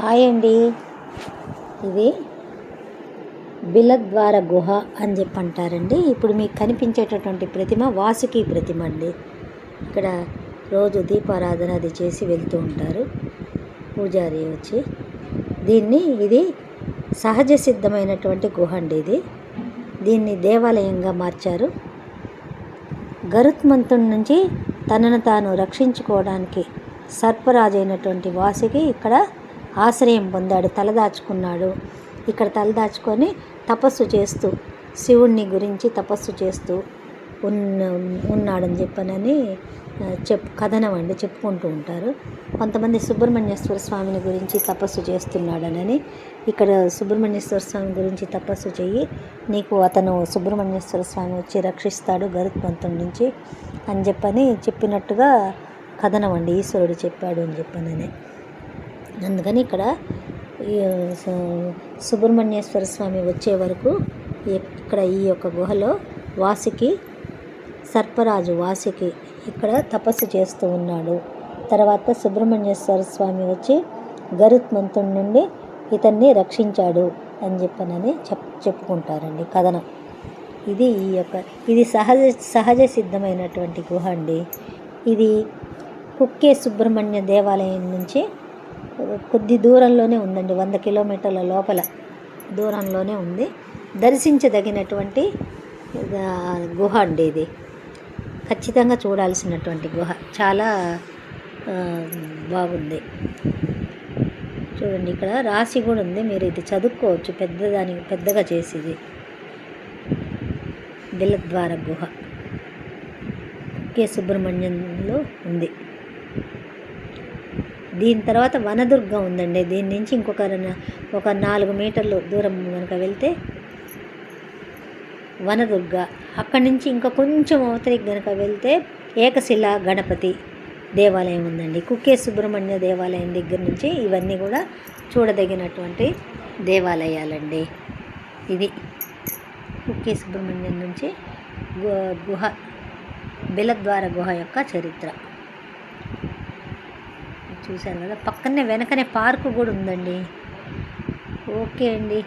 Hi అండి. ఇది బిలద్వార గుహ అని చెప్పి అంటారండి. ఇప్పుడు మీకు కనిపించేటటువంటి ప్రతిమ వాసుకి ప్రతిమ అండి. ఇక్కడ రోజు దీపారాధన అది చేసి వెళ్తూ ఉంటారు పూజారి వచ్చి. ఇది సహజ సిద్ధమైనటువంటి గుహ అండి. దీన్ని దేవాలయంగా మార్చారు. గరుత్మంతుడి నుంచి తనను తాను రక్షించుకోవడానికి సర్పరాజైనటువంటి వాసుకి ఇక్కడ ఆశ్రయం పొందాడు, తలదాచుకున్నాడు. ఇక్కడ తలదాచుకొని తపస్సు చేస్తూ శివుణ్ణి గురించి తపస్సు చేస్తూ ఉన్నాడని చెప్పనని కథనం అండి, చెప్పుకుంటూ ఉంటారు. కొంతమంది సుబ్రహ్మణ్యేశ్వర స్వామిని గురించి తపస్సు చేస్తున్నాడనని, ఇక్కడ సుబ్రహ్మణ్యేశ్వర స్వామి గురించి తపస్సు చెయ్యి, నీకు అతను సుబ్రహ్మణ్యేశ్వర స్వామి వచ్చి రక్షిస్తాడు గరుత్మంతుడి నుంచి అని చెప్పినట్టుగా కథనం అండి. ఈశ్వరుడు చెప్పాడు అని చెప్పనని. అందుకని ఇక్కడ సుబ్రహ్మణ్యేశ్వర స్వామి వచ్చే వరకు ఇక్కడ ఈ యొక్క గుహలో సర్పరాజు వాసుకి ఇక్కడ తపస్సు చేస్తూ ఉన్నాడు. తర్వాత సుబ్రహ్మణ్యేశ్వర స్వామి వచ్చి గరుత్మంతుడి నుండి ఇతన్ని రక్షించాడు అని చెప్పనని చెప్పుకుంటారండి కథనం. ఇది సహజ సిద్ధమైనటువంటి గుహ అండి. ఇది కుక్కే సుబ్రహ్మణ్య దేవాలయం నుంచి కొద్ది దూరంలోనే ఉందండి. 100 కిలోమీటర్ల లోపల దూరంలోనే ఉంది. దర్శించదగినటువంటి గుహ అండి. ఇది ఖచ్చితంగా చూడాల్సినటువంటి గుహ. చాలా బాగుంది. చూడండి, ఇక్కడ రాసి కూడా ఉంది, మీరు ఇది చదువుకోవచ్చు. పెద్దగా చేసేది బిలద్వార గుహ కే సుబ్రహ్మణ్యంలో ఉంది. దీని తర్వాత వనదుర్గ ఉందండి. దీని నుంచి ఒక 4 మీటర్లు దూరం కనుక వెళ్తే వనదుర్గ. అక్కడి నుంచి ఇంకా కొంచెం అవతలికి కనుక వెళ్తే ఏకశిల గణపతి దేవాలయం ఉందండి. కుక్కే సుబ్రహ్మణ్య దేవాలయం దగ్గర నుంచి ఇవన్నీ కూడా చూడదగినటువంటి దేవాలయాలండి. ఇది కుక్కే సుబ్రహ్మణ్యం నుంచి గుహ, బిలద్వార గుహ యొక్క చరిత్ర. చూశారు కదా, వెనకనే పార్కు కూడా ఉందండి. ఓకే అండి.